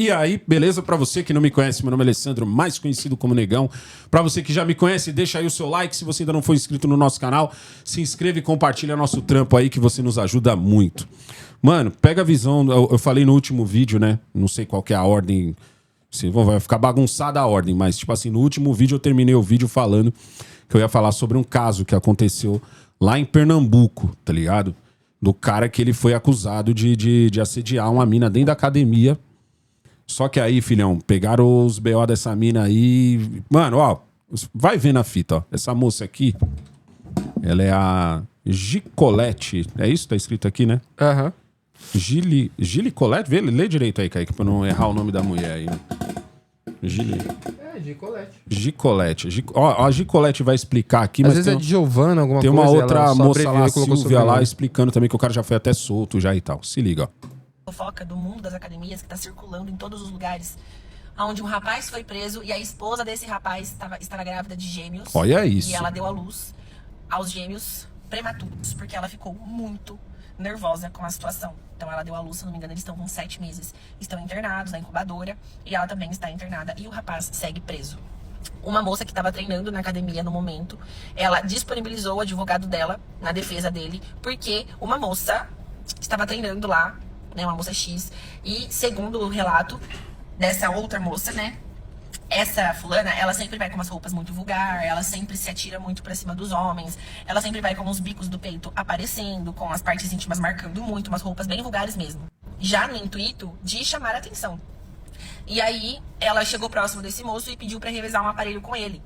E aí, beleza? Pra você que não me conhece, meu nome é Alessandro, mais conhecido como Negão. Pra você que já me conhece, deixa aí o seu like. Se você ainda não for inscrito no nosso canal, se inscreve e compartilha nosso trampo aí, que você nos ajuda muito. Mano, pega a visão. Eu falei no último vídeo, né? Não sei qual que é a ordem. Vai ficar bagunçada a ordem, mas, tipo assim, no último vídeo eu terminei o vídeo falando que eu ia falar sobre um caso que aconteceu lá em Pernambuco, tá ligado? Do cara que ele foi acusado de assediar uma mina dentro da academia. Só que aí, filhão, pegaram os BO dessa mina aí. Mano, ó, vai ver na fita, ó. Essa moça aqui, ela é a Gicolete. É isso? Tá escrito aqui, né? Aham. Gili Colette? Lê direito aí, Kaique, pra não errar o nome da mulher aí. Gicolete. Ó, a Gicolete vai explicar aqui, Às mas vezes é de Giovana, alguma tem coisa. uma outra moça lá, a Silvia, Silvia, lá, explicando também que o cara já foi até solto já e tal. Se liga, ó. Fofoca do mundo das academias que tá circulando em todos os lugares, onde um rapaz foi preso e a esposa desse rapaz estava grávida de gêmeos. Olha isso. E ela deu à luz aos gêmeos prematuros, porque ela ficou muito nervosa com a situação. Então ela deu à luz, se não me engano, eles estão com 7 meses. Estão internados na incubadora e ela também está internada e o rapaz segue preso. Uma moça que estava treinando na academia no momento, ela disponibilizou o advogado dela na defesa dele, porque uma moça estava treinando lá, né, uma moça X, e segundo o relato dessa outra moça, né, essa fulana, ela sempre vai com umas roupas muito vulgar, ela sempre se atira muito pra cima dos homens, ela sempre vai com os bicos do peito aparecendo, com as partes íntimas marcando muito, umas roupas bem vulgares mesmo, já no intuito de chamar a atenção. E aí ela chegou próximo desse moço e pediu pra revezar um aparelho com ele.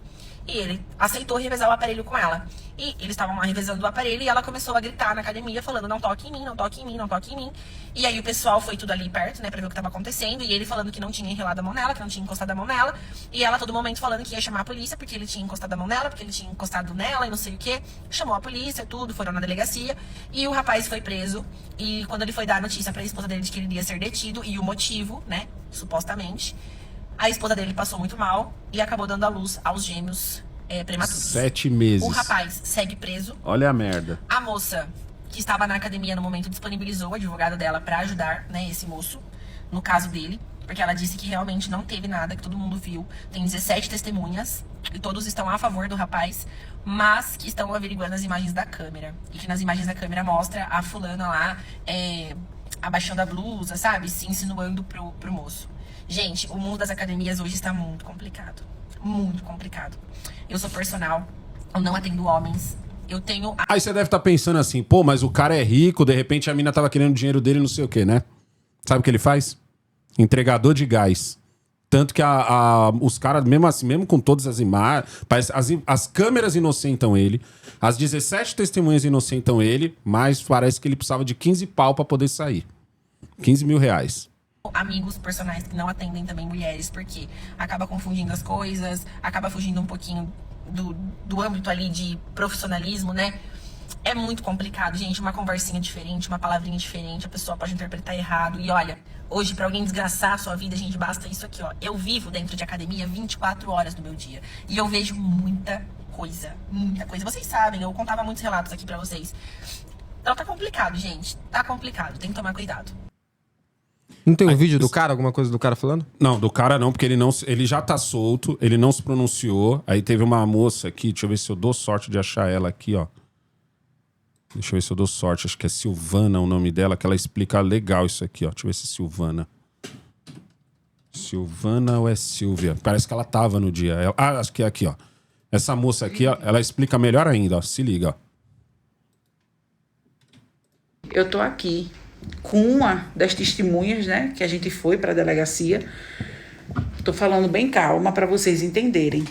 E ele aceitou revezar o aparelho com ela. E eles estavam lá revezando o aparelho e ela começou a gritar na academia, falando: não toque em mim, não toque em mim, não toque em mim. E aí o pessoal foi tudo ali perto, né, pra ver o que tava acontecendo. E ele falando que não tinha enrolado a mão nela, que não tinha encostado a mão nela. E ela a todo momento falando que ia chamar a polícia, porque ele tinha encostado a mão nela, porque ele tinha encostado nela e não sei o que. Chamou a polícia, tudo, foram na delegacia. E o rapaz foi preso. E quando ele foi dar a notícia pra esposa dele de que ele iria ser detido, e o motivo, né, supostamente, a esposa dele passou muito mal e acabou dando à luz aos gêmeos prematuros. 7 meses. O rapaz segue preso. Olha a merda. A moça que estava na academia no momento disponibilizou o advogado dela pra ajudar, né, esse moço, no caso dele, porque ela disse que realmente não teve nada, que todo mundo viu. Tem 17 testemunhas e todos estão a favor do rapaz, mas que estão averiguando as imagens da câmera. E que nas imagens da câmera mostra a fulana lá abaixando a blusa, sabe? Se insinuando pro moço. Gente, o mundo das academias hoje está muito complicado. Muito complicado. Eu sou personal, eu não atendo homens. Eu tenho... Aí você deve estar pensando assim, pô, mas o cara é rico, de repente a mina tava querendo dinheiro dele, não sei o quê, né? Sabe o que ele faz? Entregador de gás. Tanto que os caras, mesmo assim, mesmo com todas as imagens, as câmeras inocentam ele, as 17 testemunhas inocentam ele, mas parece que ele precisava de 15 pau pra poder sair. 15 mil reais. Amigos personagens que não atendem também mulheres, porque acaba confundindo as coisas, acaba fugindo um pouquinho do âmbito ali de profissionalismo, né? É muito complicado, gente. Uma conversinha diferente, uma palavrinha diferente, a pessoa pode interpretar errado. E olha, hoje pra alguém desgraçar a sua vida, gente, basta isso aqui, ó. Eu vivo dentro de academia 24 horas do meu dia e eu vejo muita coisa, muita coisa. Vocês sabem, eu contava muitos relatos aqui pra vocês. Então tá complicado, gente. Tá complicado, tem que tomar cuidado. Não tem um vídeo do cara, alguma coisa do cara falando? Não, do cara não, porque ele já tá solto, ele não se pronunciou. Aí teve uma moça aqui, deixa eu ver se eu dou sorte de achar ela aqui, ó. Deixa eu ver se eu dou sorte, acho que é Silvana o nome dela, que ela explica legal isso aqui, ó. Deixa eu ver se é Silvana. Silvana ou é Silvia? Parece que ela tava no dia. Acho que é aqui, ó. Essa moça aqui, ó, ela explica melhor ainda, ó. Se liga, ó. Eu tô aqui com uma das testemunhas, né, que a gente foi para a delegacia. Tô falando bem calma para vocês entenderem.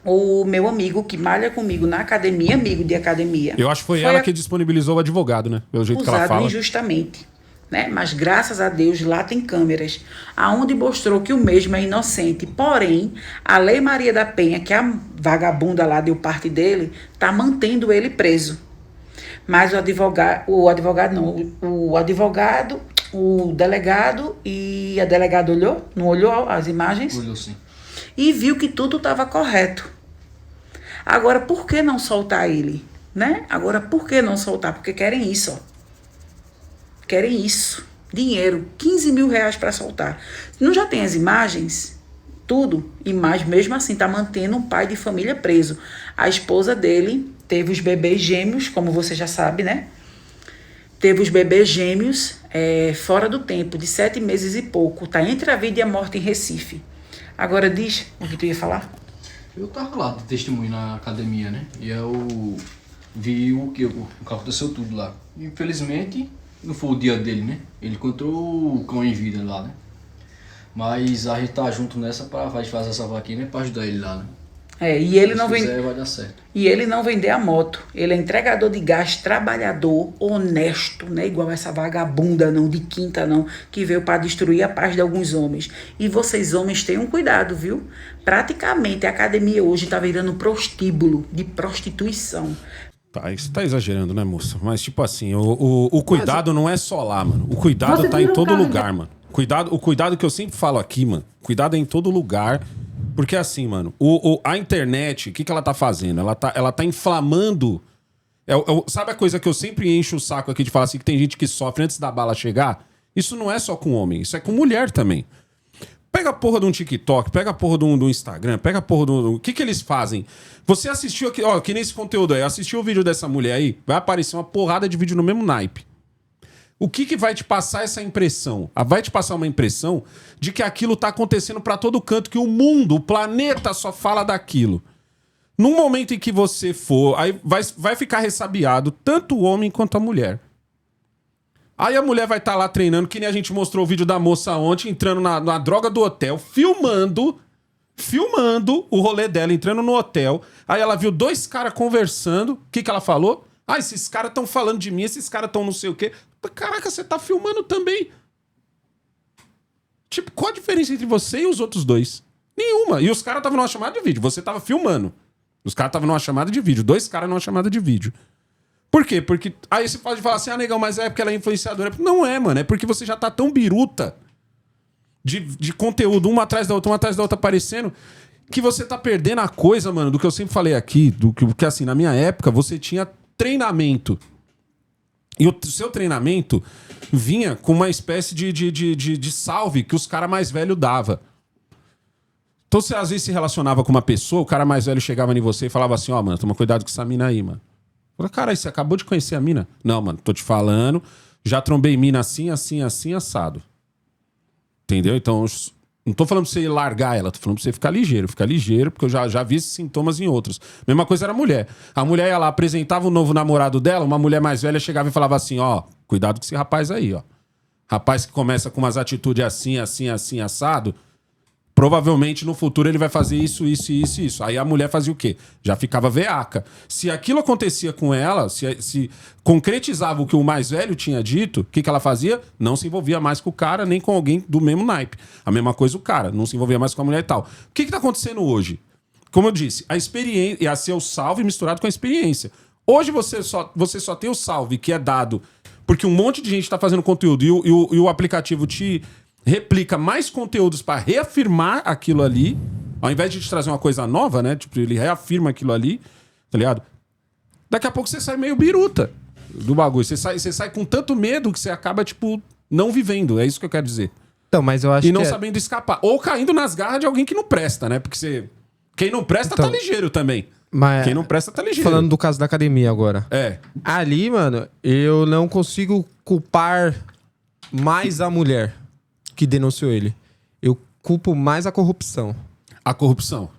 O meu amigo que malha comigo na academia, amigo de academia. Eu acho que foi ela que disponibilizou o advogado, né? Pelo jeito que ela fala. Injustamente, né? Mas graças a Deus lá tem câmeras, aonde mostrou que o mesmo é inocente. Porém, a Lei Maria da Penha, que a vagabunda lá deu parte dele, tá mantendo ele preso. Mas o delegado e a delegada olhou, não olhou as imagens? Olhou sim. E viu que tudo estava correto. Agora, por que não soltar ele? Né? Agora, por que não soltar? Porque querem isso, ó. Querem isso. Dinheiro, 15 mil reais para soltar. Não já tem as imagens? Tudo. Mas mesmo assim tá mantendo um pai de família preso. A esposa dele teve os bebês gêmeos, como você já sabe, né? Teve os bebês gêmeos fora do tempo, de 7 meses e pouco. Tá entre a vida e a morte em Recife. Agora diz o que tu ia falar. Eu tava lá de testemunho na academia, né? E eu vi o que aconteceu tudo lá. Infelizmente, não foi o dia dele, né? Ele encontrou o cão em vida lá, né? Mas a gente tá junto nessa pra fazer essa vaquinha, né? Pra ajudar ele lá, né? E ele não Se vem. quiser, vai dar certo. E ele não vender a moto. Ele é entregador de gás, trabalhador, honesto, não é igual essa vagabunda não, de quinta não, que veio para destruir a paz de alguns homens. E vocês homens tenham cuidado, viu? Praticamente a academia hoje tá virando prostíbulo de prostituição. Tá, você tá exagerando, né, moça? Mas, tipo assim, o cuidado não é só lá, mano. O cuidado tá em todo lugar, mano. O cuidado que eu sempre falo aqui, mano. Cuidado é em todo lugar. Porque assim, mano, a internet, o que ela tá fazendo? Ela tá inflamando. Sabe a coisa que eu sempre encho o saco aqui de falar assim, que tem gente que sofre antes da bala chegar? Isso não é só com homem, isso é com mulher também. Pega a porra de um TikTok, pega a porra do Instagram, pega a porra do... O que eles fazem? Você assistiu aqui, ó, que nesse conteúdo aí, assistiu o vídeo dessa mulher aí, vai aparecer uma porrada de vídeo no mesmo naipe. O que vai te passar essa impressão? Vai te passar uma impressão de que aquilo tá acontecendo pra todo canto, que o mundo, o planeta só fala daquilo. Num momento em que você for, aí vai ficar ressabiado tanto o homem quanto a mulher. Aí a mulher vai estar lá treinando, que nem a gente mostrou o vídeo da moça ontem, entrando na droga do hotel, filmando o rolê dela, entrando no hotel. Aí ela viu 2 caras conversando. O que ela falou? Ah, esses caras estão falando de mim, esses caras estão não sei o quê. Caraca, você tá filmando também. Tipo, qual a diferença entre você e os outros 2? Nenhuma. E os caras estavam numa chamada de vídeo, você tava filmando. Os caras estavam numa chamada de vídeo, 2 caras numa chamada de vídeo. Por quê? Porque aí você pode falar assim, ah, negão, mas é porque ela é influenciadora. Não é, mano. É porque você já tá tão biruta de conteúdo, uma atrás da outra aparecendo, que você tá perdendo a coisa, mano, do que eu sempre falei aqui, que assim, na minha época, você tinha treinamento. E o seu treinamento vinha com uma espécie de salve que os caras mais velhos davam. Então você às vezes se relacionava com uma pessoa, o cara mais velho chegava em você e falava assim, ó, mano, toma cuidado com essa mina aí, mano. Fala, cara, você acabou de conhecer a mina? Não, mano, tô te falando, já trombei mina assim, assado. Entendeu? Então, não tô falando pra você largar ela, tô falando pra você ficar ligeiro, porque eu já vi esses sintomas em outros. Mesma coisa era a mulher. A mulher ia lá, apresentava o novo namorado dela, uma mulher mais velha chegava e falava assim, ó, cuidado com esse rapaz aí, ó. Rapaz que começa com umas atitudes assim, assado, provavelmente no futuro ele vai fazer isso. Aí a mulher fazia o quê? Já ficava veaca. Se aquilo acontecia com ela, se concretizava o que o mais velho tinha dito, o que ela fazia? Não se envolvia mais com o cara, nem com alguém do mesmo naipe. A mesma coisa o cara, não se envolvia mais com a mulher e tal. O que tá acontecendo hoje? Como eu disse, a experiência ia ser o salve misturado com a experiência. Hoje você só tem o salve que é dado porque um monte de gente tá fazendo conteúdo e o aplicativo te replica mais conteúdos para reafirmar aquilo ali, ao invés de te trazer uma coisa nova, né? Tipo, ele reafirma aquilo ali, tá ligado? Daqui a pouco você sai meio biruta do bagulho. Você sai com tanto medo que você acaba, tipo, não vivendo. É isso que eu quero dizer. Então, mas eu acho e não sabendo escapar. Ou caindo nas garras de alguém que não presta, né? Porque quem não presta tá ligeiro também. Mas quem não presta tá ligeiro. Falando do caso da academia agora. É. Ali, mano, eu não consigo culpar mais a mulher que denunciou ele. Eu culpo mais a corrupção. A corrupção.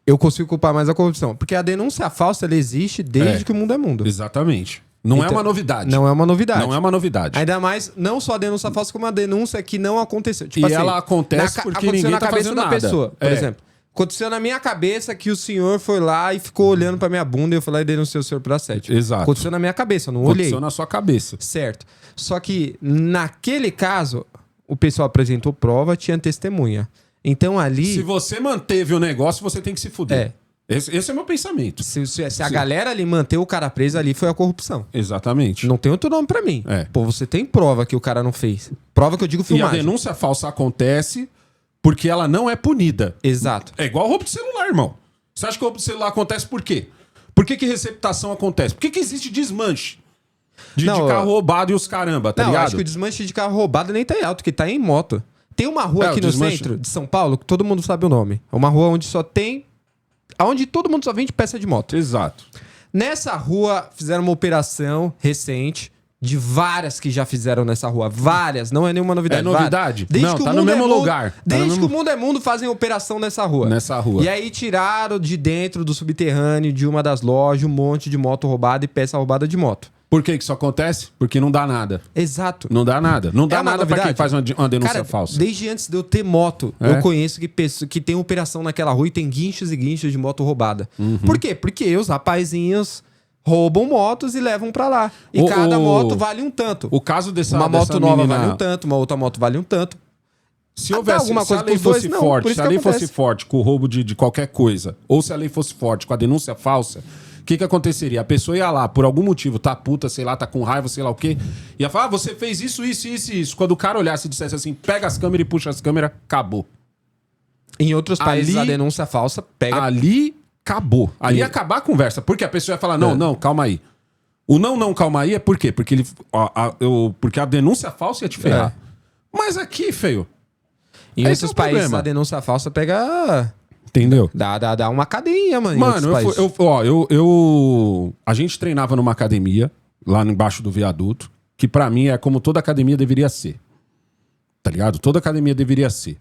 Eu consigo culpar mais a corrupção. Porque a denúncia falsa, ela existe desde que o mundo é mundo. Exatamente. Não então, é uma novidade. Não é uma novidade. Não é uma novidade. Ainda mais, não só a denúncia falsa, como a denúncia que não aconteceu. Tipo e assim, ela acontece porque ninguém tá fazendo nada. Pessoa, por exemplo. Aconteceu na minha cabeça que o senhor foi lá e ficou olhando pra minha bunda e eu fui lá e denunciei o senhor por assédio. Exato. Aconteceu na minha cabeça, eu não olhei. Aconteceu na sua cabeça. Certo. Só que, naquele caso, o pessoal apresentou prova, tinha testemunha. Então ali... Se você manteve o negócio, você tem que se fuder. Esse é o meu pensamento. Se a galera ali manteve o cara preso ali, foi a corrupção. Exatamente. Não tem outro nome pra mim. Pô, você tem prova que o cara não fez. Prova que eu digo filmagem. E a denúncia falsa acontece porque ela não é punida. Exato. É igual roubo de celular, irmão. Você acha que o roubo de celular acontece por quê? Por que receptação acontece? Por que existe desmanche? De carro roubado e os caramba, tá não, ligado? acho que o desmanche de carro roubado nem tá em alto, que tá em moto. Tem uma rua aqui no centro de São Paulo, que todo mundo sabe o nome. É uma rua onde só tem... Onde todo mundo só vende peça de moto. Exato. Nessa rua, fizeram uma operação recente, de várias que já fizeram nessa rua. Várias, não é nenhuma novidade. É novidade? Desde Não, que tá o no mundo mesmo é mundo- lugar. Desde que o mundo é mundo, fazem operação nessa rua. Nessa rua. E aí tiraram de dentro do subterrâneo de uma das lojas um monte de moto roubada e peça roubada de moto. Por que isso acontece? Porque não dá nada. Exato. Não dá nada. Não dá É uma nada pra quem novidade? faz uma denúncia Cara, falsa. desde antes de eu ter moto, É? eu conheço que tem operação naquela rua e tem guinchos e guinchos de moto roubada. Por quê? Porque os rapazinhos roubam motos e levam pra lá. E cada moto vale um tanto. O caso dessa Uma moto dessa nova menina- vale um tanto, uma outra moto vale um tanto. Se Até houvesse alguma se coisa a lei pros dois, fosse não, forte, por isso se a que lei acontece. fosse forte com o roubo de qualquer coisa, ou se a lei fosse forte com a denúncia falsa, o que aconteceria? A pessoa ia lá, por algum motivo, tá puta, sei lá, tá com raiva, sei lá o quê, ia falar, você fez isso, isso, isso e isso. Quando o cara olhasse e dissesse assim, pega as câmeras e puxa as câmeras, acabou. Em outros países, Ali- a denúncia falsa pega... Ali, acabou. Ali ia acabar a conversa. Porque a pessoa ia falar, não, calma aí. O não, calma aí é por quê? Porque, porque a denúncia falsa ia te ferrar. Mas aqui, feio, Em esse outros é o países, problema. a denúncia falsa pega... entendeu? Dá uma cadeinha, mano. em Mano, outros países. a gente treinava numa academia, lá embaixo do viaduto, que pra mim é como toda academia deveria ser. Tá ligado? Toda academia deveria ser.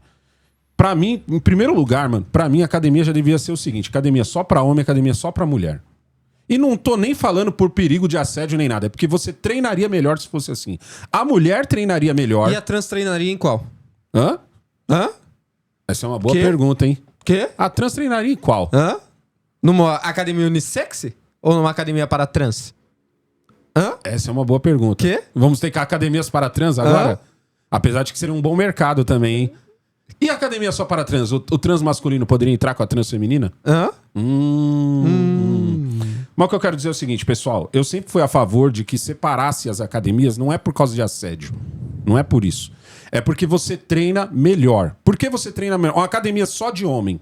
Pra mim, em primeiro lugar, mano, pra mim a academia já devia ser o seguinte: academia só pra homem, academia só pra mulher. E não tô nem falando por perigo de assédio nem nada, é porque você treinaria melhor se fosse assim. A mulher treinaria melhor. E a trans treinaria em qual? Hã? Hã? Essa é uma boa Quê? pergunta, hein? Quê? A trans treinaria em qual? Hã? Numa academia unissex? Ou numa academia para trans? Hã? Essa é uma boa pergunta. Quê? Vamos ter que academias para trans agora? Apesar de que seria um bom mercado também, hein? E a academia só para trans? O trans masculino poderia entrar com a trans feminina? Hã? Mas o que eu quero dizer é o seguinte, pessoal. Eu sempre fui a favor de que separasse as academias, não é por causa de assédio. Não é por isso. É porque você treina melhor. Por que você treina melhor? Uma academia só de homem,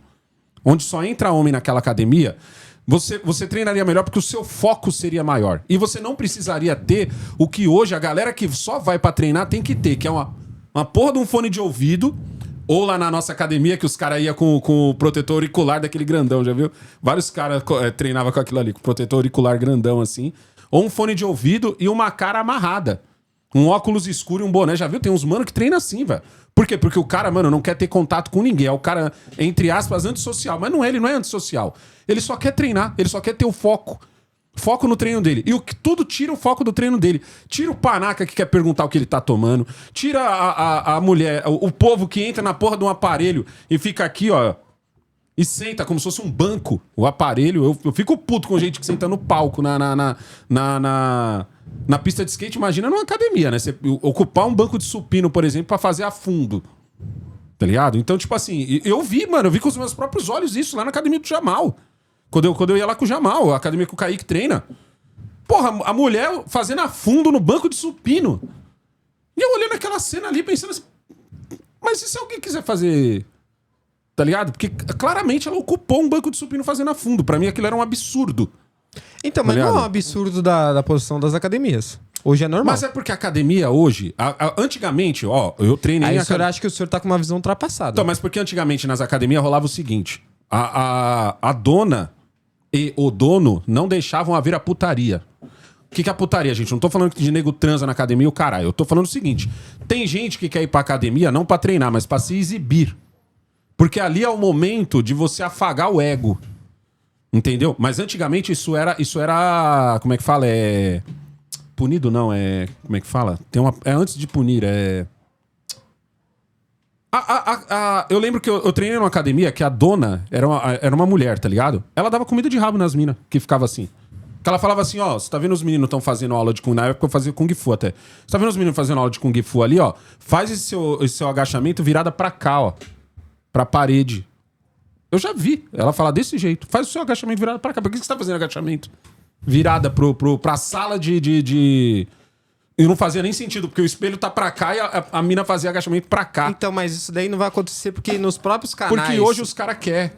onde só entra homem naquela academia, você treinaria melhor porque o seu foco seria maior. E você não precisaria ter o que hoje a galera que só vai pra treinar tem que ter, que é uma porra de um fone de ouvido, ou lá na nossa academia que os caras iam com o protetor auricular daquele grandão, já viu? Vários caras treinavam com aquilo ali, com o protetor auricular grandão assim. Ou um fone de ouvido e uma cara amarrada. Um óculos escuro e um boné, já viu? Tem uns mano que treina assim, velho. Por quê? Porque o cara, mano, não quer ter contato com ninguém. É o cara, entre aspas, antissocial. Mas não, ele não é antissocial. Ele só quer treinar, ele só quer ter o foco. Foco no treino dele. E tudo tira o foco do treino dele. Tira o panaca que quer perguntar o que ele tá tomando. Tira a mulher, o povo que entra na porra de um aparelho e fica aqui, ó. E senta como se fosse um banco. O aparelho. Eu fico puto com gente que senta no palco na pista de skate. Imagina numa academia, né? Você ocupar um banco de supino, por exemplo, pra fazer a fundo. Tá ligado? Então, tipo assim, eu vi com os meus próprios olhos isso lá na academia do Jamal. Quando eu ia lá com o Jamal, a academia que o Kaique treina. Porra, a mulher fazendo a fundo no banco de supino. E eu olhando aquela cena ali pensando assim, mas e se alguém quiser fazer... Tá ligado? Porque claramente ela ocupou um banco de supino fazendo a fundo. Pra mim aquilo era um absurdo. Então, mas Tá não é um ligado? absurdo da posição das academias. Hoje é normal. Mas é porque a academia hoje... antigamente, ó, eu treinei Aí em o senhor acha que o senhor tá com uma visão ultrapassada. Então, mas porque antigamente nas academias rolava o seguinte: a dona e o dono não deixavam haver a putaria. O que é a putaria, gente? Não tô falando de nego transa na academia o caralho. Eu tô falando o seguinte: tem gente que quer ir pra academia não pra treinar, mas pra se exibir. Porque ali é o momento de você afagar o ego. Entendeu? Mas antigamente isso era como é que fala? Punido não, como é que fala? É antes de punir, eu lembro que eu treinei numa academia que a dona era uma mulher, tá ligado? Ela dava comida de rabo nas minas, que ficava assim. Que ela falava assim, ó, você tá vendo os meninos estão fazendo aula de Kung Fu, na época eu fazia Kung Fu até. Você tá vendo os meninos fazendo aula de Kung Fu ali, ó? Faz esse seu agachamento virada pra cá, ó. Pra parede. Eu já vi ela falar desse jeito. Faz o seu agachamento virado pra cá. Por que você tá fazendo agachamento? Virada pra sala de... E não fazia nem sentido, porque o espelho tá pra cá e a mina fazia agachamento pra cá. Então, mas isso daí não vai acontecer porque nos próprios canais... Porque hoje os caras querem.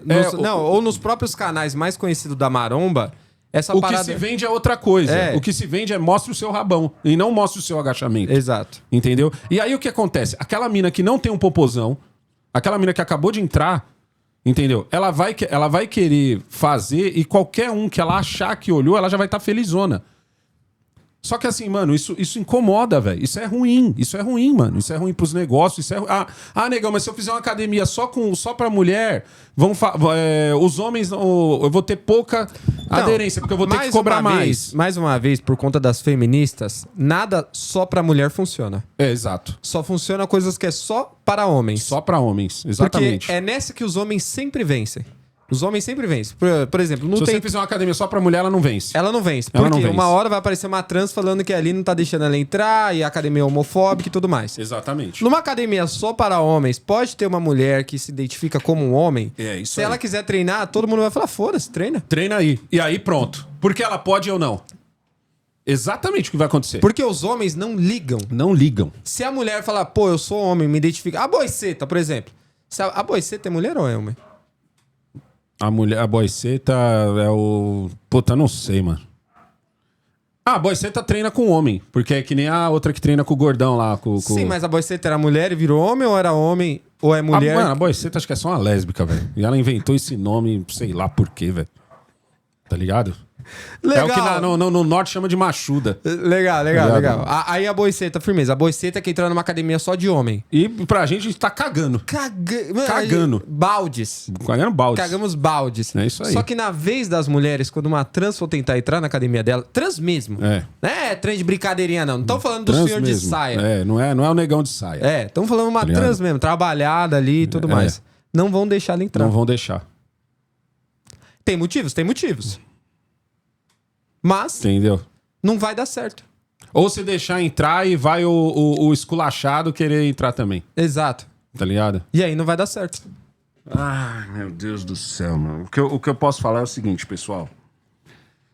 Ou nos próprios canais mais conhecidos da maromba, Essa O parada... que se vende é outra coisa. É. O que se vende é mostra o seu rabão e não mostra o seu agachamento. Exato. Entendeu? E aí o que acontece? Aquela mina que não tem um popozão, aquela mina que acabou de entrar, entendeu? Ela vai querer fazer e qualquer um que ela achar que olhou, ela já vai estar felizona. Só que assim, mano, isso incomoda, velho. Isso é ruim, mano. Isso é ruim pros negócios. Isso é... negão, mas se eu fizer uma academia só pra mulher, os homens, eu vou ter pouca aderência, porque eu vou ter que cobrar mais. Mais uma vez, por conta das feministas, nada só pra mulher funciona. É, exato. Só funciona coisas que é só para homens. Só pra homens, exatamente. Porque é nessa que os homens sempre vencem. Os homens sempre vencem. Por exemplo, não Se tem... você fizer uma academia só pra mulher, ela não vence. Ela não vence. Ela Porque não vence. uma hora vai aparecer uma trans falando que ali não tá deixando ela entrar e a academia é homofóbica e tudo mais. Exatamente. Numa academia só para homens, pode ter uma mulher que se identifica como um homem. É, isso Se aí. ela quiser treinar, todo mundo vai falar, foda-se, treina. Treina aí. E aí pronto. Porque ela pode ou não. Exatamente o que vai acontecer. Porque os homens não ligam. Não ligam. Se a mulher falar, pô, eu sou homem, me identifica... A boiceta, por exemplo. A boiceta é mulher ou é homem? A boiceta é o... Puta, não sei, mano. A boiceta treina com homem. Porque é que nem a outra que treina com o gordão lá. Sim, mas a boiceta era mulher e virou homem ou era homem ou é mulher? Mano, a boiceta acho que é só uma lésbica, velho. E ela inventou esse nome, sei lá por quê, velho. Tá ligado? Legal. É o que no norte chama de machuda. Legal. Aí a boiceta, firmeza. A boiceta é que entra numa academia só de homem. E pra gente, a gente tá cagando. Cagando. Baldes. Cagando balde. Cagamos baldes. É isso aí. Só que na vez das mulheres, quando uma trans for tentar entrar na academia dela, trans mesmo. É. Não é trans de brincadeirinha, não. Não estão falando do Trans senhor de mesmo. saia. É, não é o negão de saia. É, estão falando uma ligado? trans mesmo, trabalhada ali e tudo mais. Não vão deixar ela entrar. Não vão deixar. Tem motivos? Tem motivos. Mas Entendeu? não vai dar certo. Ou se deixar entrar e vai o esculachado querer entrar também. Exato. Tá ligado? E aí não vai dar certo. Ai, meu Deus do céu, mano. O que eu posso falar é o seguinte, pessoal.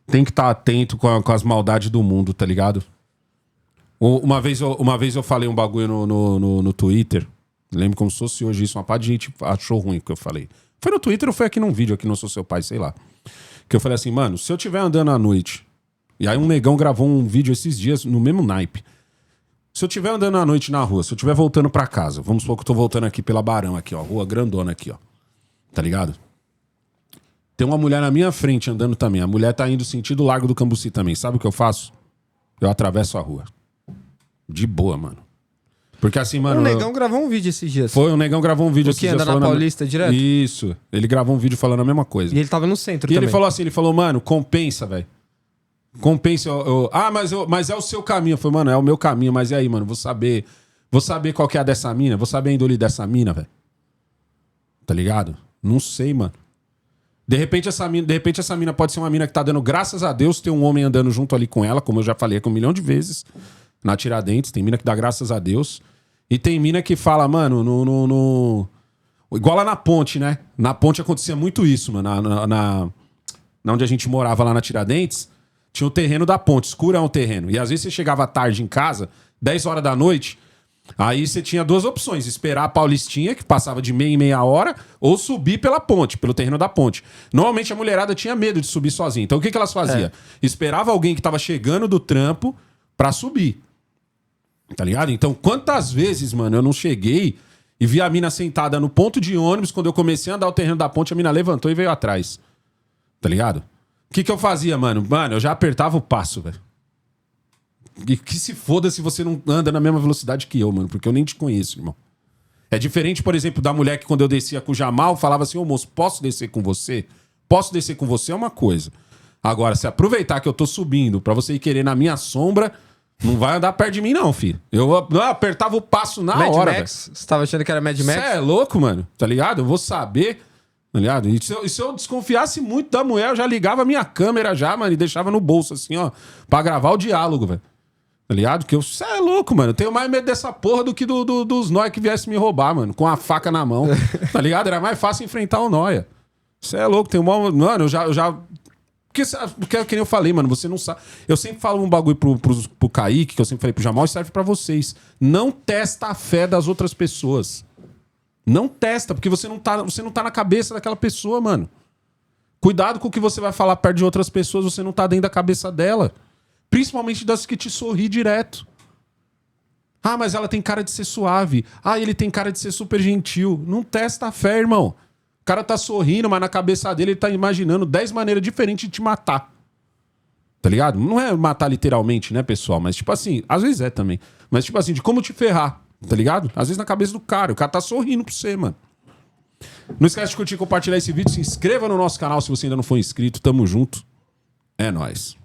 Tem que estar atento com as maldades do mundo, tá ligado? Uma vez eu falei um bagulho no Twitter. Lembro como se fosse hoje isso. Uma parte de gente achou ruim o que eu falei. Foi no Twitter ou foi aqui num vídeo, aqui não sou seu pai, sei lá. Que eu falei assim, mano, se eu estiver andando à noite... E aí um negão gravou um vídeo esses dias no mesmo naipe. Se eu estiver andando à noite na rua, se eu estiver voltando pra casa... Vamos supor que eu tô voltando aqui pela Barão, aqui, ó. Rua grandona aqui, ó. Tá ligado? Tem uma mulher na minha frente andando também. A mulher tá indo sentido Largo do Cambuci também. Sabe o que eu faço? Eu atravesso a rua. De boa, mano. Porque assim, mano... O negão gravou um vídeo esses dias. Foi, o negão gravou um vídeo O que anda na Paulista direto? Isso. Ele gravou um vídeo falando a mesma coisa. E ele tava no centro E também. ele falou assim, mano, compensa, velho. Compensa. Mas é o seu caminho. Eu falei, mano, é o meu caminho, mas e aí, mano? Vou saber qual que é a dessa mina, vou saber a índole dessa mina, velho. Tá ligado? Não sei, mano. De repente essa mina pode ser uma mina que tá dando graças a Deus ter um homem andando junto ali com ela, como eu já falei aqui 1 milhão de vezes, na Tiradentes. Tem mina que dá graças a Deus. E tem mina que fala, mano, igual lá na ponte, né? Na ponte acontecia muito isso, mano. Na onde a gente morava lá na Tiradentes, tinha o terreno da ponte, escurão o terreno. E às vezes você chegava tarde em casa, 10 horas da noite, aí você tinha 2 opções: esperar a Paulistinha, que passava de meia em meia hora, ou subir pela ponte, pelo terreno da ponte. Normalmente a mulherada tinha medo de subir sozinha. Então o que elas faziam? Esperava alguém que tava chegando do trampo pra subir. Tá ligado? Então quantas vezes, mano, eu não cheguei e vi a mina sentada no ponto de ônibus, quando eu comecei a andar o terreno da ponte, a mina levantou e veio atrás. Tá ligado? O que eu fazia, mano? Mano, eu já apertava o passo, velho. E que se foda se você não anda na mesma velocidade que eu, mano. Porque eu nem te conheço, irmão. É diferente, por exemplo, da mulher que quando eu descia com o Jamal, falava assim, ô moço, posso descer com você? Posso descer com você é uma coisa. Agora, se aproveitar que eu tô subindo pra você ir querer na minha sombra, não vai andar perto de mim não, filho. Eu apertava o passo na Mad hora, Max? Você tava achando que era Mad Max? Você é louco, mano. Tá ligado? Eu vou saber... Tá ligado? E se eu desconfiasse muito da mulher, eu já ligava a minha câmera já, mano, e deixava no bolso, assim, ó, pra gravar o diálogo, velho. Tá ligado? Que você é louco, mano. Eu tenho mais medo dessa porra do que dos nóia que viessem me roubar, mano, com a faca na mão. Tá ligado? Era mais fácil enfrentar o nóia. Você é louco, tem uma... Mano, eu já... Porque é que nem eu falei, mano, você não sabe... Eu sempre falo um bagulho pro Kaique, que eu sempre falei pro Jamal, e serve pra vocês. Não testa a fé das outras pessoas. Não testa, porque você não tá na cabeça daquela pessoa, mano. Cuidado com o que você vai falar perto de outras pessoas, você não tá dentro da cabeça dela. Principalmente das que te sorri direto. Ah, mas ela tem cara de ser suave. Ah, ele tem cara de ser super gentil. Não testa a fé, irmão. O cara tá sorrindo, mas na cabeça dele ele tá imaginando 10 maneiras diferentes de te matar. Tá ligado? Não é matar literalmente, né, pessoal? Mas tipo assim, às vezes é também. Mas tipo assim, de como te ferrar, tá ligado? Às vezes na cabeça do cara. O cara tá sorrindo pra você, mano. Não esquece de curtir e compartilhar esse vídeo. Se inscreva no nosso canal se você ainda não for inscrito. Tamo junto. É nóis.